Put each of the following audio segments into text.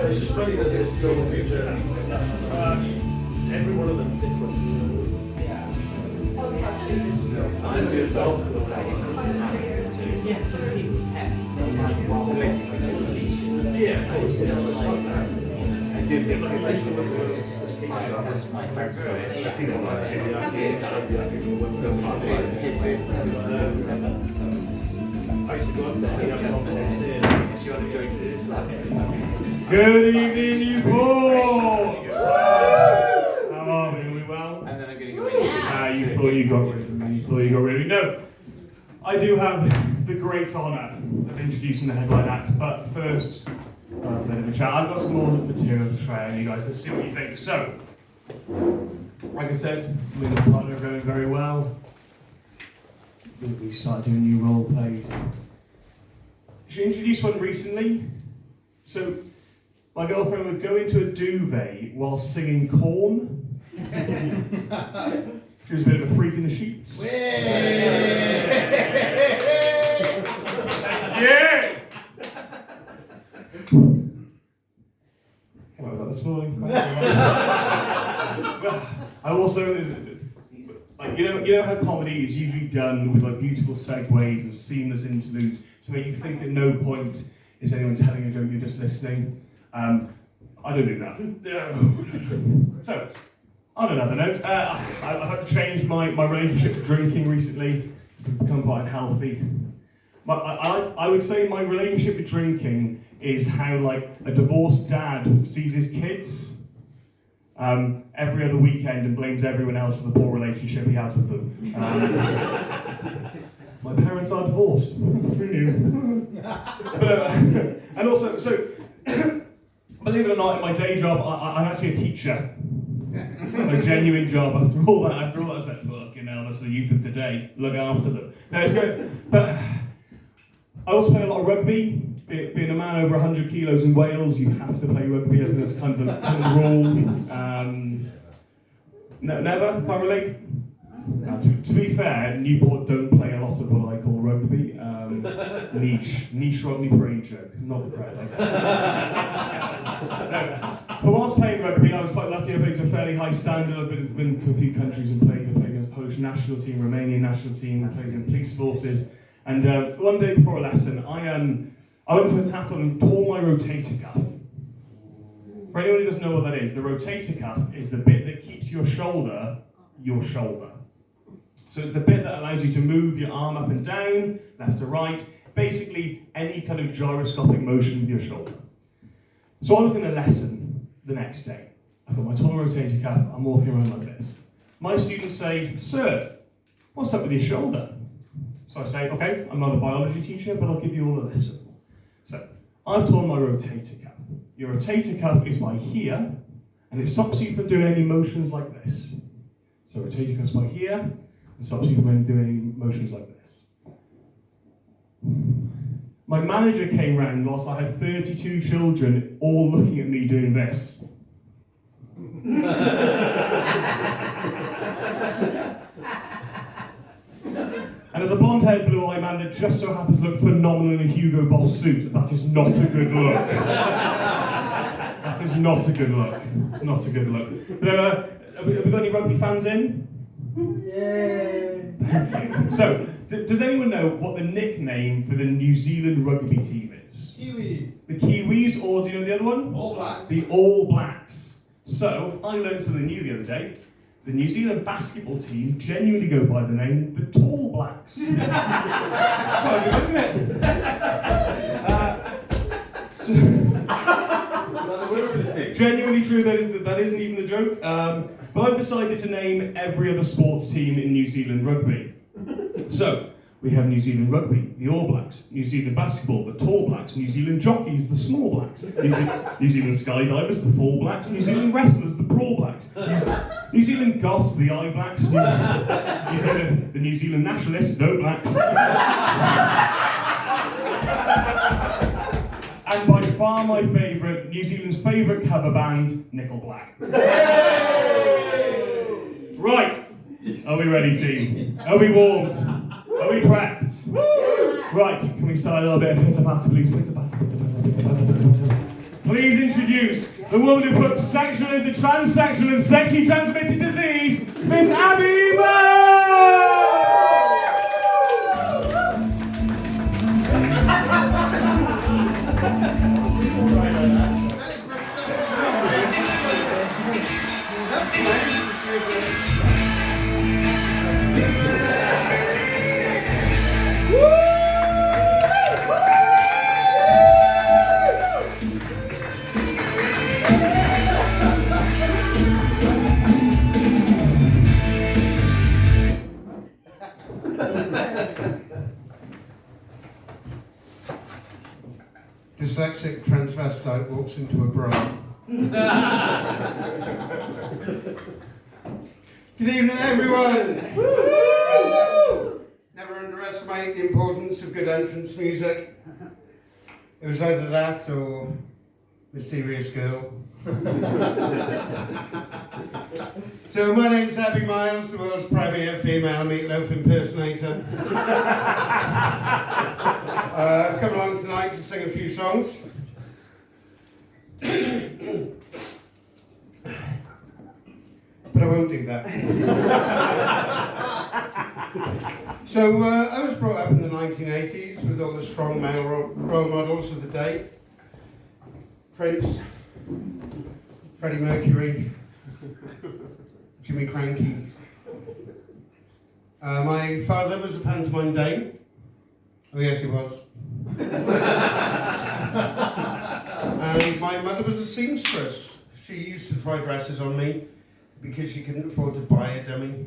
It's just funny that they're still in the journey. Every one of them different. I do both. Yeah, of course. I do think my friends Good evening, Newport! How are we? Are we well? And then I'm going to go You thought you got rid of me. You thought you got rid of me. No, I do have the great honour of introducing the headline act, but first, a bit of a chat. I've got some more material to try on you guys. Let's see what you think. So, like I said, me and my partner are going very well. We started doing new role plays. She introduced one recently. So, my girlfriend would go into a duvet while singing Corn. She was a bit of a freak in the sheets. Yeah! Came out with that this morning. I also, like, you know how comedy is usually done with like beautiful segues and seamless interludes to make you think at no point is anyone telling a joke, you're just listening. I don't do that. So, on another note, I've had to change my relationship to drinking recently. It's become quite unhealthy. I would say my relationship with drinking is how like a divorced dad sees his kids every other weekend and blames everyone else for the poor relationship he has with them. My parents are divorced. Who knew? And also, so believe it or not, in my day job, I'm actually a teacher. A genuine job. After all that, I said, fucking hell, that's the youth of today. Look after them. No, it's good. But I also play a lot of rugby. Being a man over 100 kilos in Wales, you have to play rugby. I think that's kind of the rule. Never? Can't relate? To be fair, Newport don't play a lot of what I call rugby. Niche Rodney Parade joke, not the crowd. But whilst playing rugby, I was quite lucky. I played to a fairly high standard. I've been to a few countries and played. I played against the Polish national team, Romanian national team, played against police forces. And one day before a lesson, I went to a tackle and tore my rotator cuff. For anyone who doesn't know what that is, the rotator cuff is the bit that keeps your shoulder. So it's the bit that allows you to move your arm up and down, left to right, basically any kind of gyroscopic motion with your shoulder. So I was in a lesson the next day. I've got my torn rotator cuff, I'm walking around like this. My students say, "Sir, what's up with your shoulder?" So I say, "Okay, I'm not a biology teacher, but I'll give you all a lesson." So, I've torn my rotator cuff. Your rotator cuff is by here, and it stops you from doing any motions like this. So rotator cuff's by here, and stops you from doing any motions like this. My manager came round whilst I had 32 children all looking at me doing this. And as a blonde-haired, blue-eyed man that just so happens to look phenomenal in a Hugo Boss suit, that is not a good look. That is not a good look. It's not a good look. But have we got any rugby fans in? Yeah. So, does anyone know what the nickname for the New Zealand rugby team is? Kiwi. The Kiwis, or do you know the other one? All Blacks. The All Blacks. So, I learned something new the other day. The New Zealand basketball team genuinely go by the name the Tall Blacks. Quite good, isn't it? Genuinely true, that isn't even a joke. But I've decided to name every other sports team in New Zealand rugby. So, We have New Zealand rugby, the All Blacks, New Zealand basketball, the Tall Blacks, New Zealand jockeys, the Small Blacks, New Zealand skydivers, the Fall Blacks, New Zealand wrestlers, the Brawl Blacks, New Zealand goths, the Eye Blacks, the New Zealand nationalists, No Blacks. And by far my favourite, New Zealand's favourite cover band, Nickelback. Right, are we ready, team? Are we warmed? Are we prepped? Right, can we start a little bit of pitter-patter, please? Pitter-patter, pitter-patter, pitter-patter, pitter-patter. Please introduce the woman who puts sexual into transsexual and sexually transmitted disease, Miss Abby Miles! Dyslexic transvestite walks into a bra. Good evening, everyone. Never underestimate the importance of good entrance music. It was either that or Mysterious Girl. So my name's Abby Miles, the world's premier female meatloaf impersonator. I've come along tonight to sing a few songs. But I won't do that. So I was brought up in the 1980s with all the strong male role models of the day. Prince, Freddie Mercury, Jimmy Cranky. My father was a pantomime dame. Oh yes, he was. And my mother was a seamstress. She used to try dresses on me because she couldn't afford to buy a dummy.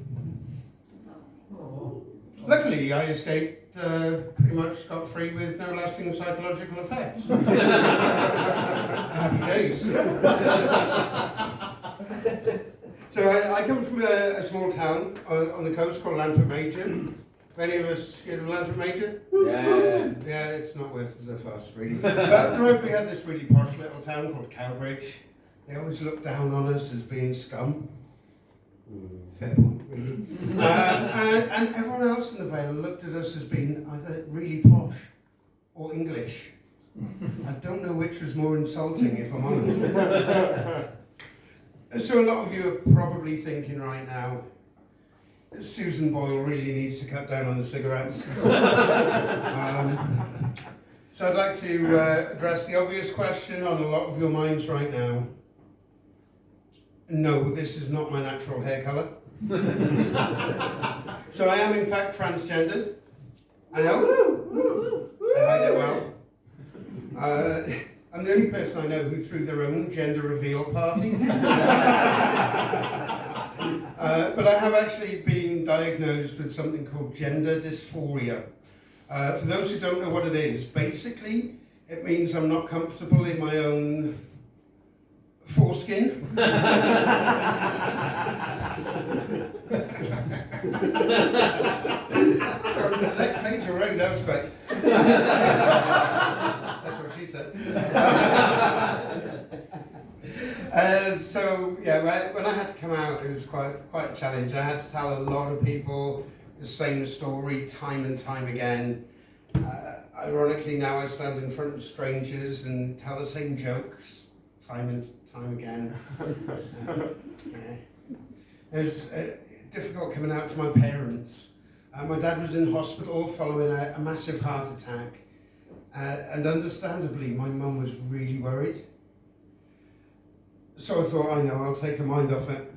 Luckily, I escaped pretty much scot-free with no lasting psychological effects. Happy days. So I come from a small town on the coast called Lantford Major. Have any of us heard of Lantford Major? Yeah. Yeah, it's not worth the fuss, really. But up the road we had this really posh little town called Cowbridge. They always looked down on us as being scum. Fair point, really. And everyone else in the Vale looked at us as being either really posh or English. I don't know which was more insulting, if I'm honest. So a lot of you are probably thinking right now, Susan Boyle really needs to cut down on the cigarettes. So I'd like to address the obvious question on a lot of your minds right now. No, this is not my natural hair colour. So I am in fact transgendered. I know. I hide it well. I'm the only person I know who threw their own gender reveal party. But I have actually been diagnosed with something called gender dysphoria. For those who don't know what it is, basically it means I'm not comfortable in my own foreskin. We're on to the next page already, that was quick. That's what she said. So yeah, when I had to come out, it was quite a challenge. I had to tell a lot of people the same story time and time again. Ironically, now I stand in front of strangers and tell the same jokes time and time again. Yeah. It was difficult coming out to my parents. My dad was in hospital following a massive heart attack, and understandably, my mum was really worried. So I thought, I know, I'll take her mind off it.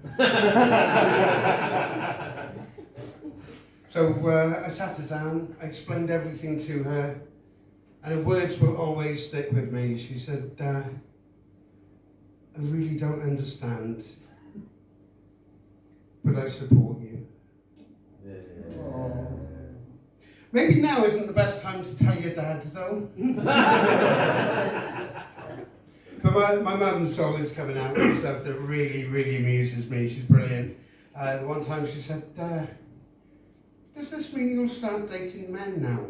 So I sat her down, I explained everything to her, and her words will always stick with me. She said, I really don't understand, but I support you. Maybe now isn't the best time to tell your dad, though. But my mum's always coming out with stuff that really, really amuses me. She's brilliant. The one time she said, does this mean you'll start dating men now?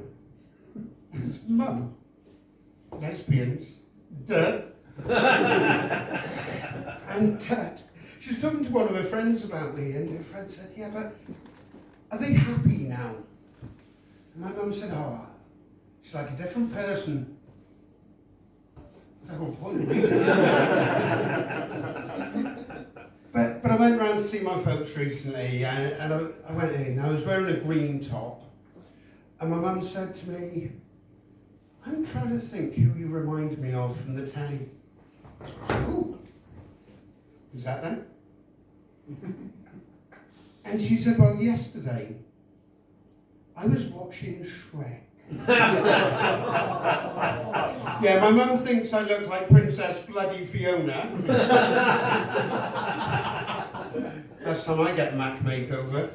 I said, Mum, lesbians, duh. And she was talking to one of her friends about me, and her friend said, yeah, but are they happy now? And my mum said, oh, she's like a different person. That's the whole point, really. But I went round to see my folks recently, and I went in. I was wearing a green top, and my mum said to me, I'm trying to think who you remind me of from the telly. Oh, who's that then? And she said, well, yesterday, I was watching Shrek. Yeah, my mum thinks I look like Princess Bloody Fiona. Last time I get a Mac makeover.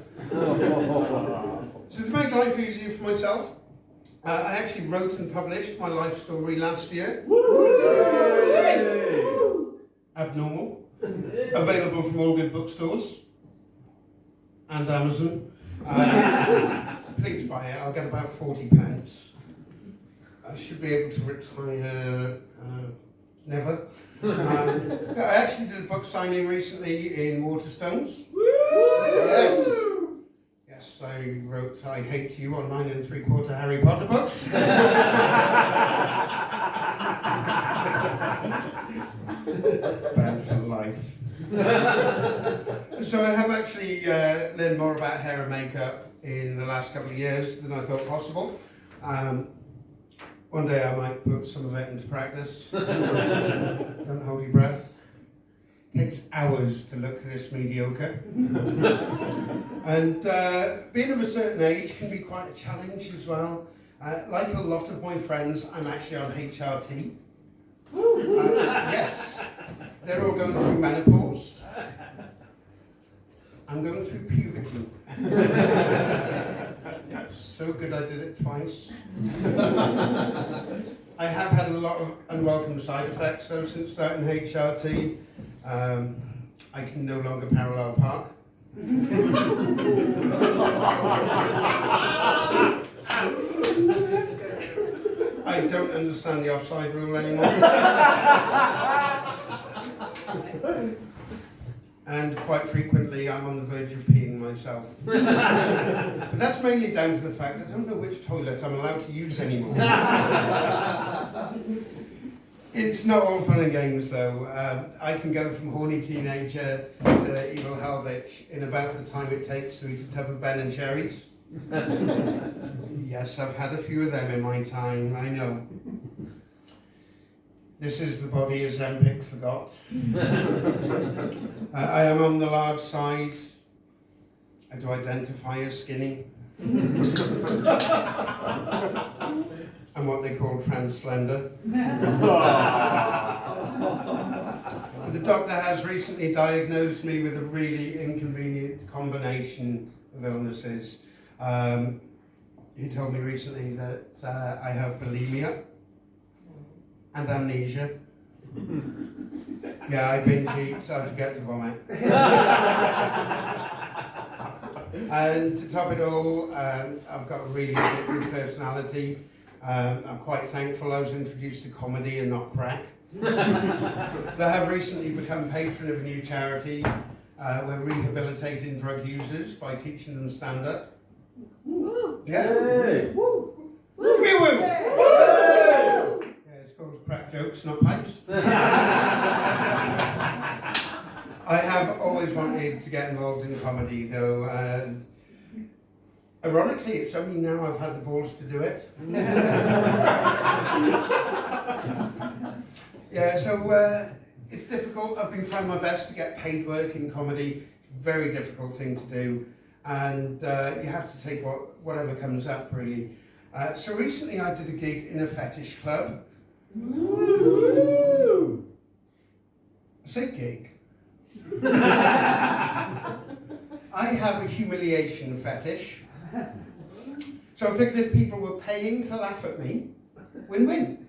So to make life easier for myself, I actually wrote and published my life story last year. Abnormal. Available from all good bookstores. And Amazon. Please buy it, I'll get about 40 pence. I should be able to retire never. I actually did a book signing recently in Waterstones. Yes. Yes, I wrote I Hate You on 9 3/4 Harry Potter books. Bad for life. So I have actually learned more about hair and makeup in the last couple of years than I thought possible. One day I might put some of it into practice. Don't hold your breath. It takes hours to look this mediocre. And being of a certain age can be quite a challenge as well. Like a lot of my friends, I'm actually on HRT. Yes, they're all going through menopause. I'm going through puberty. So good I did it twice. I have had a lot of unwelcome side effects though since starting HRT. I can no longer parallel park. I don't understand the offside rule anymore. And quite frequently I'm on the verge of peeing myself. But that's mainly down to the fact I don't know which toilet I'm allowed to use anymore. It's not all fun and games though. I can go from horny teenager to evil hell bitch in about the time it takes to eat a tub of Ben and Jerry's. Yes, I've had a few of them in my time, I know. This is the body Ozempic forgot. I am on the large side. I do identify as skinny. I'm what they call trans-slender. The doctor has recently diagnosed me with a really inconvenient combination of illnesses. He told me recently that I have bulimia and amnesia. Yeah, I binge eat, so I forget to vomit. And to top it all, I've got a really good personality. I'm quite thankful I was introduced to comedy and not crack. But I have recently become patron of a new charity. We're rehabilitating drug users by teaching them stand-up. Yeah? Hey. Woo. Woo. Give me a woo! Woo. Yeah, it's called crack jokes, not pipes. I have always wanted to get involved in comedy though, and ironically it's only now I've had the balls to do it. Yeah, so it's difficult. I've been trying my best to get paid work in comedy. Very difficult thing to do, and you have to take whatever comes up really. So recently I did a gig in a fetish club. Woo! I say gig. I have a humiliation fetish. So I figured if people were paying to laugh at me, win-win.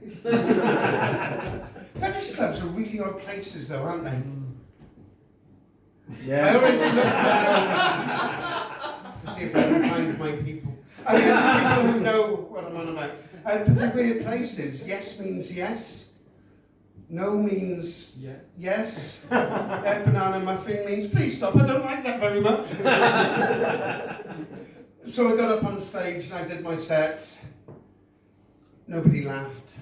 Fetish clubs are really odd places though, aren't they? Yeah. I always look down to see if I can find my people. I think people who know what I'm on about. But they're weird places. Yes means yes. No means yes. Banana muffin means please stop. I don't like that very much. So I got up on stage and I did my set. Nobody laughed.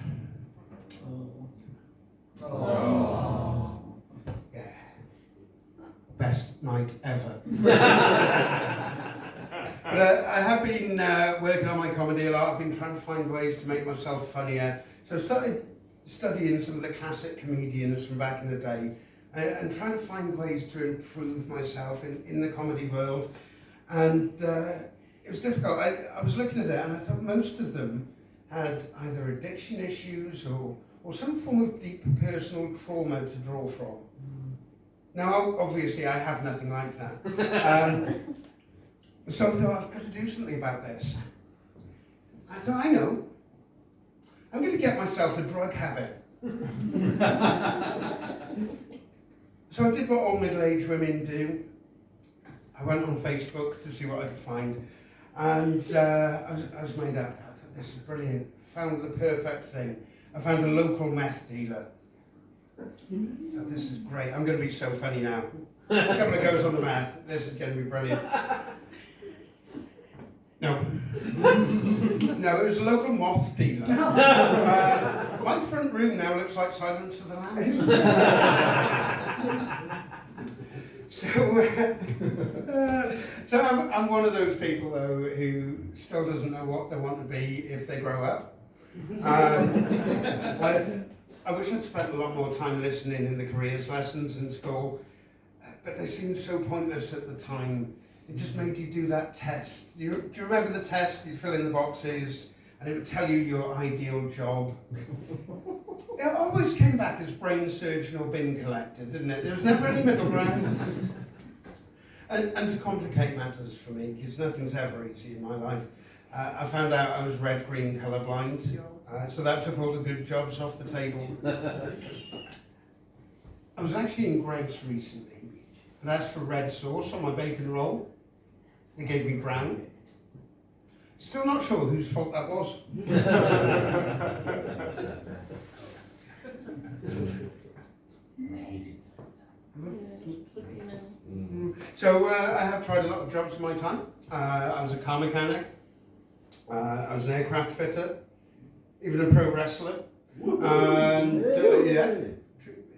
Yeah. Best night ever. But I have been working on my comedy a lot. I've been trying to find ways to make myself funnier. So I started studying some of the classic comedians from back in the day and trying to find ways to improve myself in the comedy world. And it was difficult. I was looking at it and I thought most of them had either addiction issues or some form of deep personal trauma to draw from. Now, obviously, I have nothing like that. So I thought, I've got to do something about this. I thought, I know. I'm going to get myself a drug habit. So I did what all middle-aged women do. I went on Facebook to see what I could find. And I was made up. I thought, this is brilliant. Found the perfect thing. I found a local meth dealer. I thought, this is great. I'm going to be so funny now. A couple of goes on the meth. This is going to be brilliant. No. No, it was a local moth dealer. My front room now looks like Silence of the Lambs. So I'm one of those people, though, who still doesn't know what they want to be if they grow up. I wish I'd spent a lot more time listening in the careers lessons in school, but they seemed so pointless at the time. It just made you do that test. Do you remember the test? You fill in the boxes and it would tell you your ideal job. It always came back as brain surgeon or bin collector, didn't it? There was never any middle ground. And to complicate matters for me, because nothing's ever easy in my life, I found out I was red-green colourblind, so that took all the good jobs off the table. I was actually in Greggs recently and asked for red sauce on my bacon roll. They gave me brown. Still not sure whose fault that was. So I have tried a lot of jobs in my time. I was a car mechanic. I was an aircraft fitter. Even a pro wrestler. And yeah,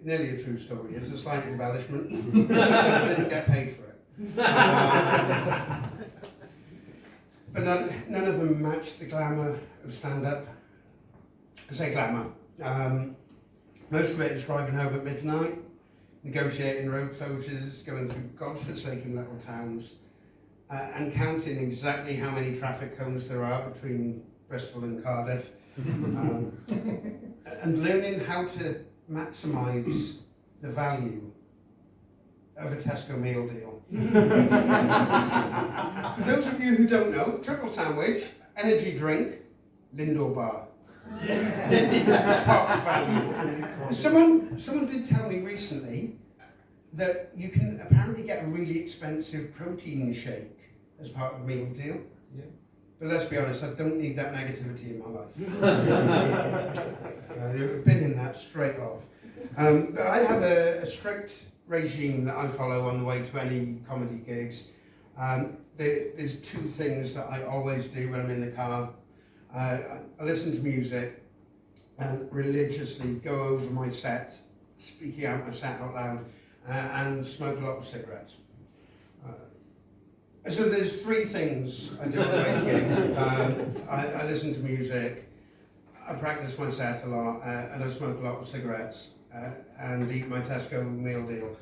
nearly a true story. It's a slight embellishment. I didn't get paid for it. But none of them matched the glamour of stand-up. I say glamour. Most of it is driving home at midnight, negotiating road closures, going through godforsaken little towns, and counting exactly how many traffic cones there are between Bristol and Cardiff, and learning how to maximise the value of a Tesco meal deal. For those of you who don't know, triple sandwich, energy drink, Lindor bar. Top value. Someone did tell me recently that you can apparently get a really expensive protein shake as part of the meal deal. Yeah. But let's be honest, I don't need that negativity in my life. I've been in that straight off. But I have a strict regime that I follow on the way to any comedy gigs. There's two things that I always do when I'm in the car. I listen to music and religiously go over my set, speaking out my set out loud, and smoke a lot of cigarettes. So there's three things I do on the way to gigs. I listen to music, I practice my set a lot, and I smoke a lot of cigarettes, and eat my Tesco meal deal.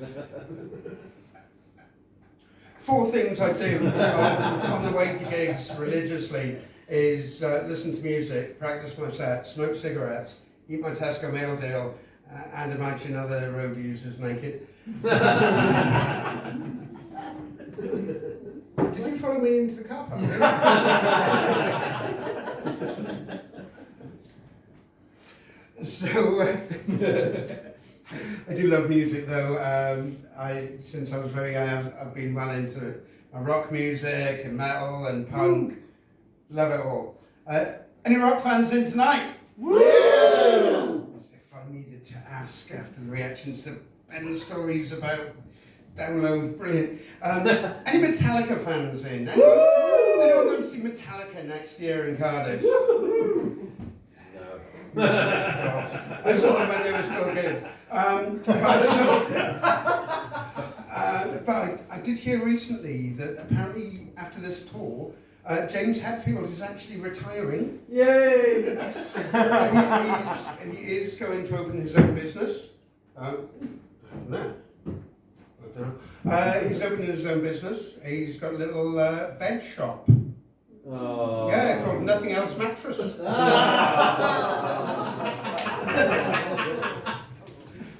Four things I do on the way to gigs religiously is listen to music, practice my set, smoke cigarettes, eat my Tesco meal deal, and imagine other road users naked. Did you follow me into the car park? So, I do love music though. Since I was very young, I've been well into it. Rock music and metal and punk. Love it all. Any rock fans in tonight? Woo! As if I needed to ask after the reactions to Ben's stories about Download, brilliant. Any Metallica fans in? Anyone going to see Metallica next year in Cardiff? No. I saw them when they were still good. But I did hear recently that apparently after this tour, James Hetfield is actually retiring. Yay! Yes. He is going to open his own business. No. He's opening his own business. He's got a little bed shop. Oh. Yeah, called Nothing Else Mattress.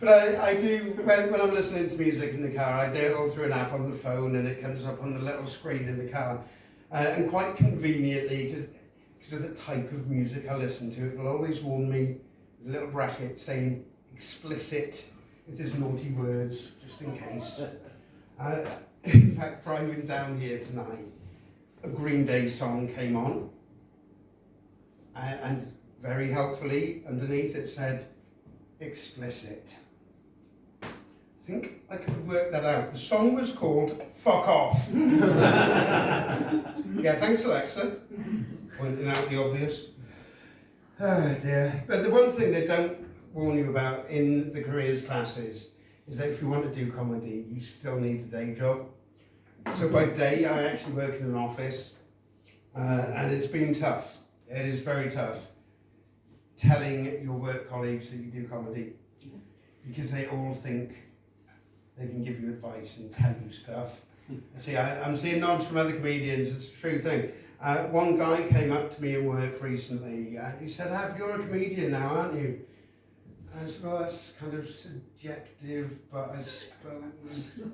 But I do, when I'm listening to music in the car, I do it all through an app on the phone and it comes up on the little screen in the car. And quite conveniently, because of the type of music I listen to, it will always warn me with a little bracket saying explicit if there's naughty words, just in case. In fact, driving down here tonight, a Green Day song came on, and very helpfully underneath it said explicit. I think I could work that out. The song was called Fuck Off. Yeah, thanks Alexa, pointing out the obvious. Oh dear. But the one thing they don't warn you about in the careers classes is that if you want to do comedy, you still need a day job. So by day, I actually work in an office, and it's been tough. It is very tough telling your work colleagues that you do comedy, because they all think they can give you advice and tell you stuff. See, I'm seeing nods from other comedians. It's a true thing. One guy came up to me in work recently. He said, "You're a comedian now, aren't you?" I said, "Well, that's kind of subjective, but I suppose..."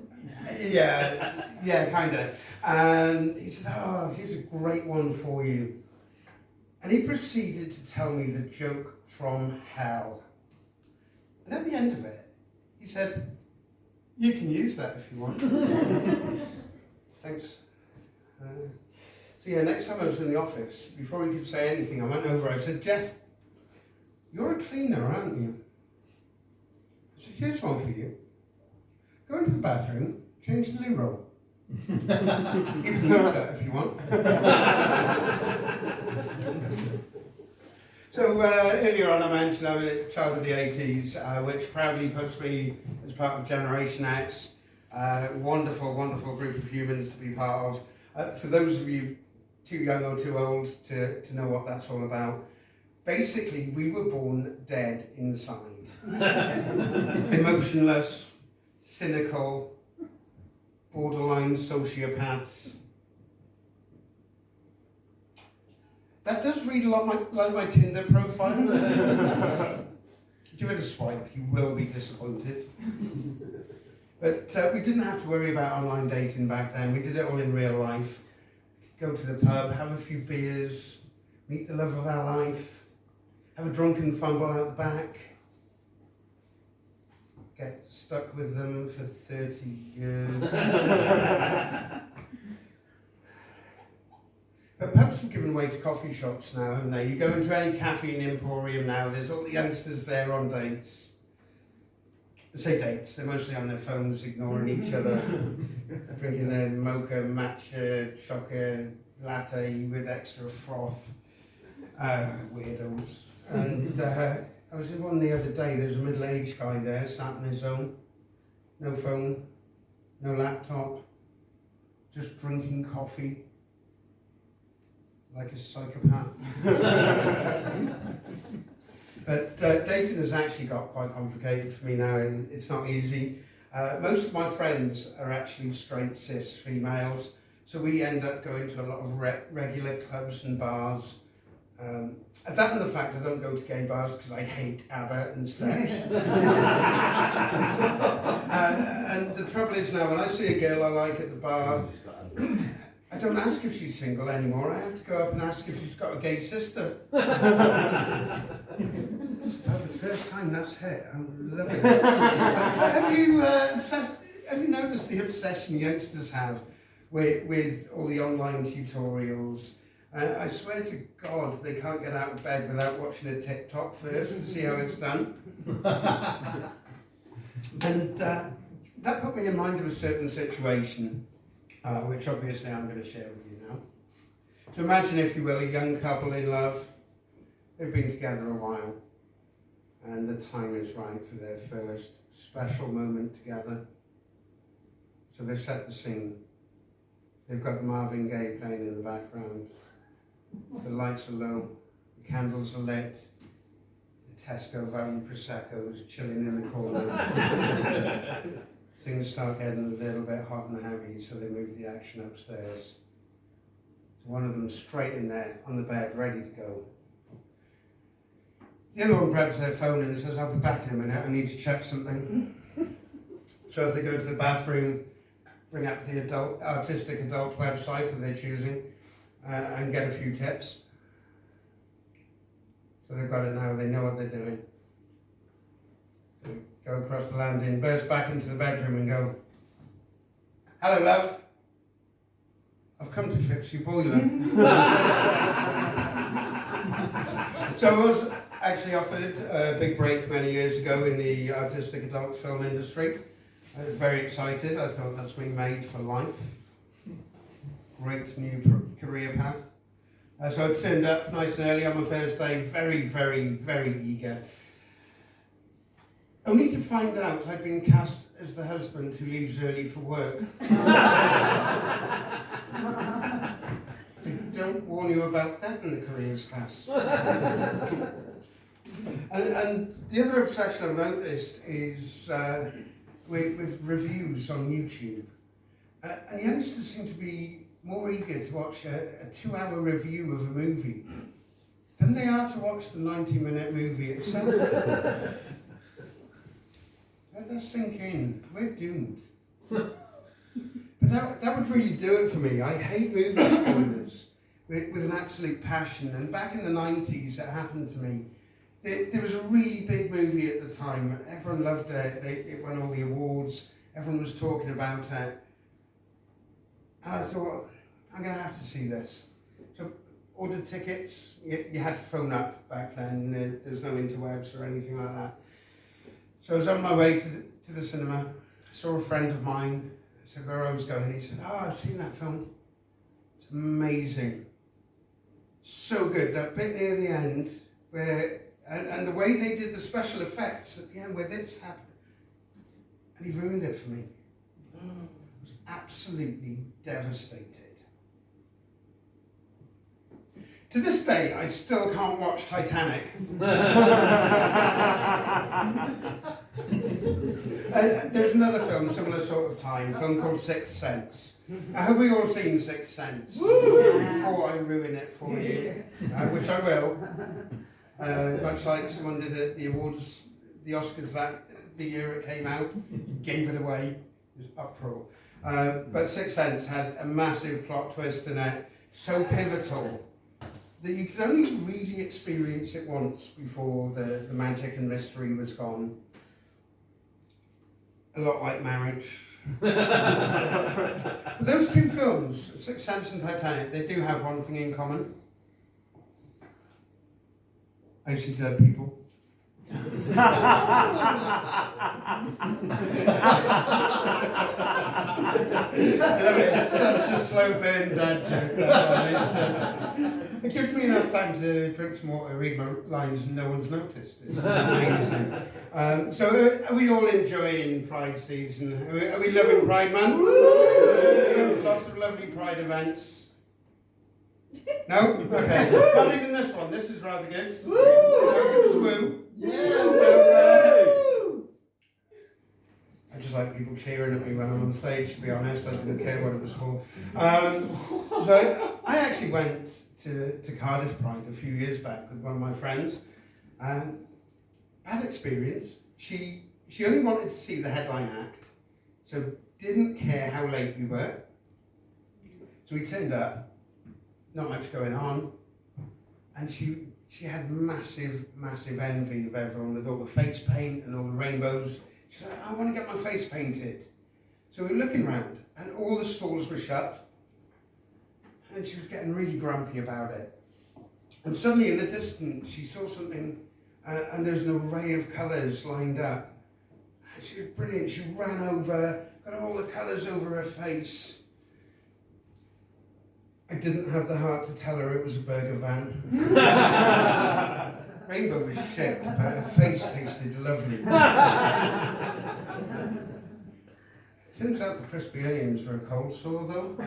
Yeah, kind of. And he said, "Oh, here's a great one for you." And he proceeded to tell me the joke from hell. And at the end of it, he said, "You can use that if you want." Thanks. So yeah, next time I was in the office, before he could say anything, I went over, I said, "Jeff, you're a cleaner, aren't you?" So here's one for you. Go into the bathroom, change the loo roll. You can use that if you want. So earlier on I mentioned I'm a child of the 80s, which proudly puts me as part of Generation X. Wonderful, wonderful group of humans to be part of. For those of you too young or too old to know what that's all about, basically we were born dead inside. Emotionless, cynical, borderline sociopaths. That does read a lot like my Tinder profile. Give it a swipe, you will be disappointed. But we didn't have to worry about online dating back then. We did it all in real life. Go to the pub, have a few beers, meet the love of our life, have a drunken fumble out the back, get stuck with them for 30 years. But pubs have given way to coffee shops now, haven't they? You go into any caffeine emporium now, there's all the youngsters there on dates. I say dates, they're mostly on their phones ignoring each other, drinking their mocha, matcha, chocolate, latte with extra froth. Weirdos. And I was in one the other day, there's a middle-aged guy there, sat on his own, no phone, no laptop, just drinking coffee, like a psychopath. But dating has actually got quite complicated for me now, and it's not easy. Most of my friends are actually straight cis females, so we end up going to a lot of regular clubs and bars. That and the fact I don't go to gay bars because I hate ABBA and Steps. And the trouble is now, when I see a girl I like at the bar, I don't ask if she's single anymore. I have to go up and ask if she's got a gay sister. Oh, the first time that's hit, I'm loving it. Have you noticed the obsession youngsters have with all the online tutorials? I swear to God, they can't get out of bed without watching a TikTok first to see how it's done. And that put me in mind of a certain situation, which obviously I'm going to share with you now. So imagine, if you will, a young couple in love. They've been together a while, and the time is right for their first special moment together. So they set the scene. They've got the Marvin Gaye playing in the background. The lights are low, the candles are lit, the Tesco Value Prosecco is chilling in the corner. Things start getting a little bit hot and heavy, so they move the action upstairs. So one of them straight in there on the bed, ready to go. The other one grabs their phone and says, "I'll be back in a minute, I need to check something." So if they go to the bathroom, bring up the artistic adult website that they're choosing, and get a few tips. So they've got it now, they know what they're doing. So go across the landing, burst back into the bedroom and go, "Hello, love. I've come to fix your boiler." So I was actually offered a big break many years ago in the artistic adult film industry. I was very excited. I thought, that's me made for life. Great new career path. So I turned up nice and early on my first day, very, very, very eager. Only to find out I'd been cast as the husband who leaves early for work. They don't warn you about that in the careers class. And the other obsession I've noticed is with reviews on YouTube. And youngsters seem to be more eager to watch a 2-hour review of a movie than they are to watch the 90-minute movie itself. Let that sink in. We're doomed. But that would really do it for me. I hate movie spoilers with an absolute passion. And back in the 90s, it happened to me. There was a really big movie at the time. Everyone loved it. It won all the awards. Everyone was talking about it. And I thought, I'm going to have to see this. So ordered tickets. You had to phone up back then. There was no interwebs or anything like that. So I was on my way to the cinema. I saw a friend of mine. I said where I was going. He said, "Oh, I've seen that film. It's amazing. So good. That bit near the end where... And the way they did the special effects at the end where this happened." And he ruined it for me. I was absolutely devastated. To this day, I still can't watch Titanic. There's another film, similar sort of time, a film called Sixth Sense. Have we all seen Sixth Sense? Before I ruin it for you, which I will. Much like someone did at the awards, the Oscars the year it came out, gave it away. It was uproar. But Sixth Sense had a massive plot twist in it, so pivotal that you could only really experience it once before the magic and mystery was gone. A lot like marriage. Those two films, Sixth Sense and Titanic, they do have one thing in common. I see dead people. I know it's such a slow burn dad joke, that one. It gives me enough time to drink some water, read my lines, and no one's noticed. It's amazing. So are we all enjoying Pride season? Are we loving Pride Month? We have lots of lovely Pride events. No? Okay. Not even this one. This is rather good. Woo! Give us a woo. Yeah. So, I just like people cheering at me when I'm on stage, to be honest. I didn't care what it was for. So I actually went to Cardiff Pride a few years back with one of my friends. Bad experience. She only wanted to see the headline act, so didn't care how late we were. So So we turned up, not much going on, and she had massive envy of everyone with all the face paint and all the rainbows. She's like, I want to get my face painted. So we were looking around, and all the stalls were shut, and she was getting really grumpy about it. And suddenly in the distance, she saw something, and there's an array of colours lined up. And she was brilliant. She ran over, got all the colours over her face. I didn't have the heart to tell her it was a burger van. Rainbow was shit, but her face tasted lovely. Turns out the crispy onions were a cold sore, though.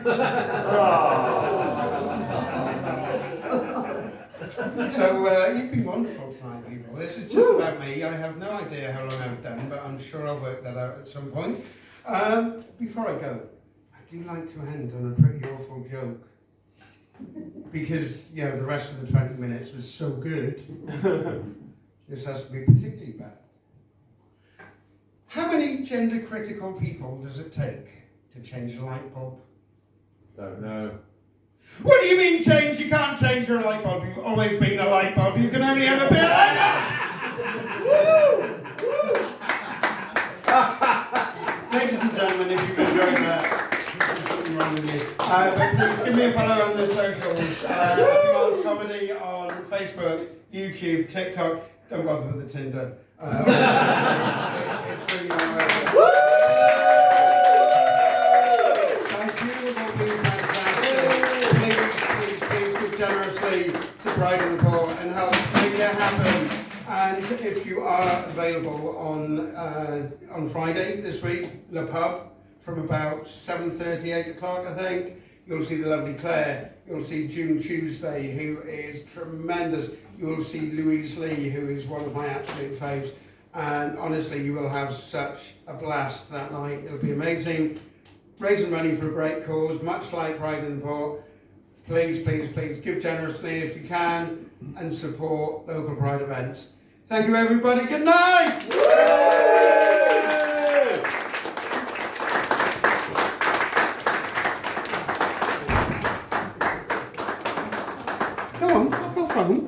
So you've been wonderful tonight, people. This is just about me. I have no idea how long I've done, but I'm sure I'll work that out at some point. Before I go, I do like to end on a pretty awful joke. Because, you know, the rest of the 20 minutes was so good, this has to be particularly bad. How many gender-critical people does it take to change a light bulb? Don't know. What do you mean change? You can't change your light bulb. You've always been a light bulb. You can only ever be a light bulb. Ladies and gentlemen, if you've enjoyed that, there's something wrong with you. But please give me a follow on the socials. Happy Miles Comedy on Facebook, YouTube, TikTok. Don't bother with the Tinder. It's really not worth it. Thank you. It's all been fantastic. Please give generously to Pride in the Poor and help make it happen. And if you are available on Friday this week, Le Pub, from about 7:30, 8 o'clock, I think, you'll see the lovely Claire. You'll see June Tuesday, who is tremendous. You'll see Louise Lee, who is one of my absolute faves. And honestly, you will have such a blast that night. It'll be amazing. Raising money for a great cause, much like Pride in the Poor. Please, please, please give generously if you can and support local Pride events. Thank you, everybody. Good night. Come on, fuck off home.